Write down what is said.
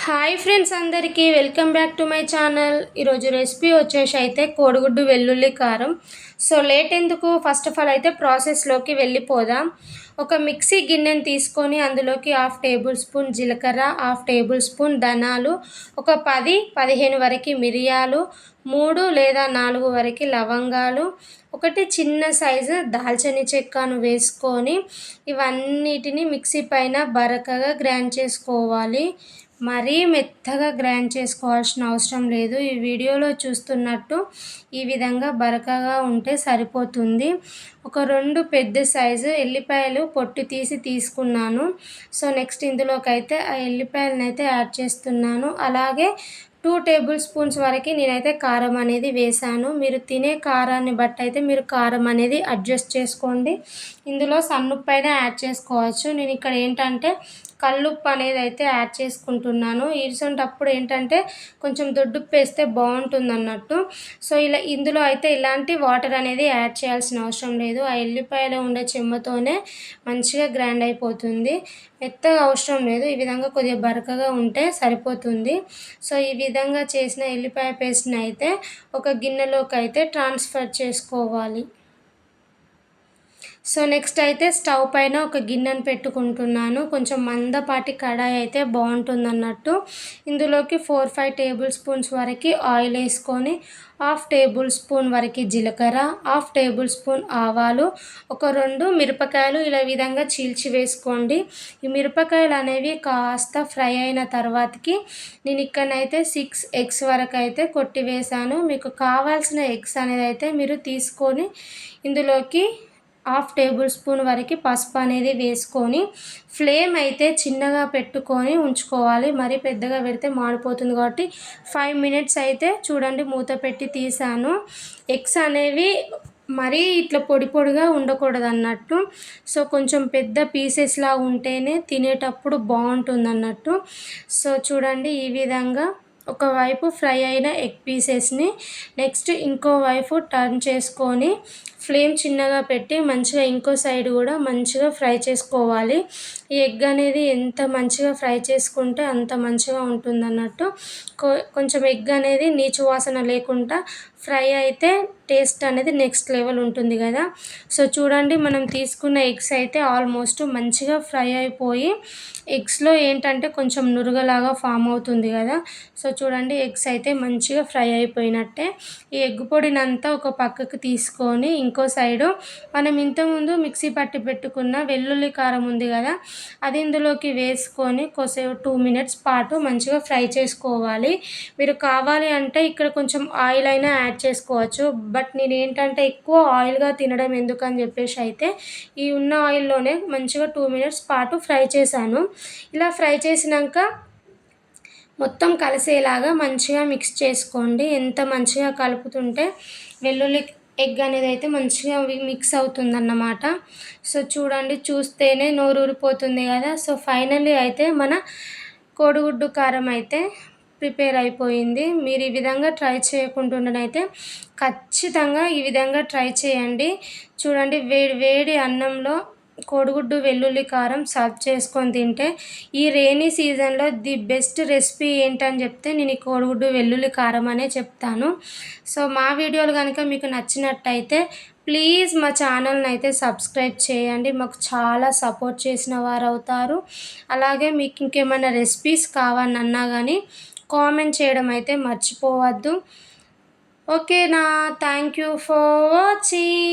Hi friends, అందరికీ welcome back to my channel. ఈరోజు recipe వచ్చేసి అయితే కోడిగుడ్డు వెల్లుల్లి కారం. సో లేట్ ఎందుకు, ఫస్ట్ ఆఫ్ ఆల్ అయితే ప్రాసెస్లోకి వెళ్ళిపోదాం. ఒక మిక్సీ గిన్నెని తీసుకొని అందులోకి 1/2 టేబుల్ స్పూన్ జీలకర్ర, 1/2 టేబుల్ స్పూన్ ధనాలు, ఒక 10-15 వరకు మిరియాలు, 3 లేదా 4 వరకు లవంగాలు, ఒకటి చిన్న సైజు దాల్చిన చెక్కను వేసుకొని ఇవన్నిటిని మిక్సీ పైన బరకగా గ్రైండ్ చేసుకోవాలి. మరీ మెత్తగా గ్రైండ్ చేసుకోవాల్సిన అవసరం లేదు. ఈ వీడియోలో చూస్తున్నట్టు ఈ విధంగా బరకగా ఉంటే సరిపోతుంది. ఒక 2 పెద్ద సైజు ఎల్లిపాయలు పొట్టు తీసుకున్నాను. సో నెక్స్ట్ ఇందులోకి అయితే ఆ ఎల్లిపాయలను అయితే యాడ్ చేస్తున్నాను. అలాగే 2 టేబుల్ స్పూన్స్ వరకు నేనైతే కారం అనేది వేసాను. మీరు తినే కారాన్ని బట్టి అయితే మీరు కారం అనేది అడ్జస్ట్ చేసుకోండి. ఇందులో సన్నుప్పు అయినా యాడ్ చేసుకోవచ్చు. నేను ఇక్కడ ఏంటంటే కల్లుప్పు అనేది అయితే యాడ్ చేసుకుంటున్నాను. ఇరిసొంటప్పుడు ఏంటంటే కొంచెం దొడ్డుప్పు వేస్తే బాగుంటుంది అన్నట్టు. సో ఇందులో అయితే ఇలాంటి వాటర్ అనేది యాడ్ చేయాల్సిన అవసరం లేదు. ఆ ఎల్లిపాయలో ఉండే చెమ్మతోనే మంచిగా గ్రైండ్ అయిపోతుంది. మెత్తగా అవసరం లేదు. ఈ విధంగా కొద్దిగా బరకగా ఉంటే సరిపోతుంది. సో ఈ విధంగా చేసిన ఎల్లిపాయ పేస్ట్ని అయితే ఒక గిన్నెలోకి అయితే ట్రాన్స్ఫర్ చేసుకోవాలి. సో నెక్స్ట్ అయితే స్టవ్ పైన ఒక గిన్నెను పెట్టుకుంటున్నాను. కొంచెం మందపాటి కడాయి అయితే బాగుంటుంది అన్నట్టు. ఇందులోకి 4-5 టేబుల్ స్పూన్స్ వరకు ఆయిల్ వేసుకొని 1/2 టేబుల్ స్పూన్ వరకు జీలకర్ర, 1/2 టేబుల్ స్పూన్ ఆవాలు, ఒక 2 మిరపకాయలు ఇలా విధంగా చీల్చి వేసుకోండి. ఈ మిరపకాయలు అనేవి కాస్త ఫ్రై అయిన తర్వాతకి నేను ఇక్కడనైతే 6 ఎగ్స్ వరకు అయితే కొట్టి వేసాను. మీకు కావాల్సిన ఎగ్స్ అనేది అయితే మీరు తీసుకొని ఇందులోకి 1/2 టేబుల్ స్పూన్ వరకు పసుపు అనేది వేసుకొని ఫ్లేమ్ అయితే చిన్నగా పెట్టుకొని ఉంచుకోవాలి. మరీ పెద్దగా పెడితే మాడిపోతుంది కాబట్టి 5 మినిట్స్ అయితే చూడండి మూత పెట్టి తీసాను. ఎగ్స్ అనేవి మరీ ఇట్లా పొడి పొడిగా ఉండకూడదు అన్నట్టు. సో కొంచెం పెద్ద పీసెస్లా ఉంటేనే తినేటప్పుడు బాగుంటుంది అన్నట్టు. సో చూడండి ఈ విధంగా ఒకవైపు ఫ్రై అయిన ఎగ్ పీసెస్ని నెక్స్ట్ ఇంకో వైపు టర్న్ చేసుకొని ఫ్లేమ్ చిన్నగా పెట్టి మంచిగా ఇంకో సైడ్ కూడా మంచిగా ఫ్రై చేసుకోవాలి. ఈ ఎగ్ అనేది ఎంత మంచిగా ఫ్రై చేసుకుంటే అంత మంచిగా ఉంటుంది అన్నట్టు. కొంచెం ఎగ్ అనేది నీచు వాసన లేకుండా ఫ్రై అయితే టేస్ట్ అనేది నెక్స్ట్ లెవెల్ ఉంటుంది కదా. సో చూడండి మనం తీసుకున్న ఎగ్స్ అయితే ఆల్మోస్ట్ మంచిగా ఫ్రై అయిపోయి ఎగ్స్లో ఏంటంటే కొంచెం నురగలాగా ఫామ్ అవుతుంది కదా. సో చూడండి ఎగ్స్ అయితే మంచిగా ఫ్రై అయిపోయినట్టే. ఈ ఎగ్ పొడినంతా ఒక పక్కకు తీసుకొని ఇంకో సైడు మనం ఇంతకుముందు మిక్సీ పట్టి పెట్టుకున్న వెల్లుల్లి కారం ఉంది కదా, అది ఇందులోకి వేసుకొని కొద్దిసేపు 2 మినిట్స్ పాటు మంచిగా ఫ్రై చేసుకోవాలి. మీరు కావాలి అంటే ఇక్కడ కొంచెం ఆయిల్ అయినా యాడ్ చేసుకోవచ్చు. బట్ నేను ఏంటంటే ఎక్కువ ఆయిల్గా తినడం ఎందుకని చెప్పేసి అయితే ఈ ఉన్న ఆయిల్లోనే మంచిగా 2 మినిట్స్ పాటు ఫ్రై చేశాను. ఇలా ఫ్రై చేసినాక మొత్తం కలిసేలాగా మంచిగా మిక్స్ చేసుకోండి. ఎంత మంచిగా కలుపుతుంటే వెల్లుల్లి ఎగ్ అనేది అయితే మంచిగా మిక్స్ అవుతుందన్నమాట. సో చూడండి చూస్తేనే నోరు ఊరిపోతుంది కదా. సో ఫైనల్లీ అయితే మన కోడిగుడ్డు కారం అయితే ప్రిపేర్ అయిపోయింది. మీరు ఈ విధంగా ట్రై చేయకుండానైతే ఖచ్చితంగా ఈ విధంగా ట్రై చేయండి. చూడండి వేడి వేడి అన్నంలో కోడిగుడ్డు వెల్లుల్లి కారం సర్వ్ చేసుకొని తింటే ఈ రెయినీ సీజన్లో ది బెస్ట్ రెసిపీ ఏంటని చెప్తే నేను ఈ కోడిగుడ్డు వెల్లుల్లి కారం అనే చెప్తాను. సో మా వీడియోలు కనుక మీకు నచ్చినట్టయితే ప్లీజ్ మా ఛానల్ని అయితే సబ్స్క్రైబ్ చేయండి. మాకు చాలా సపోర్ట్ చేసిన వారు అవుతారు. అలాగే మీకు ఇంకేమైనా రెసిపీస్ కావాలన్నా కానీ కామెంట్ చేయడం అయితే మర్చిపోవద్దు. ఓకేనా? Thank you for watching.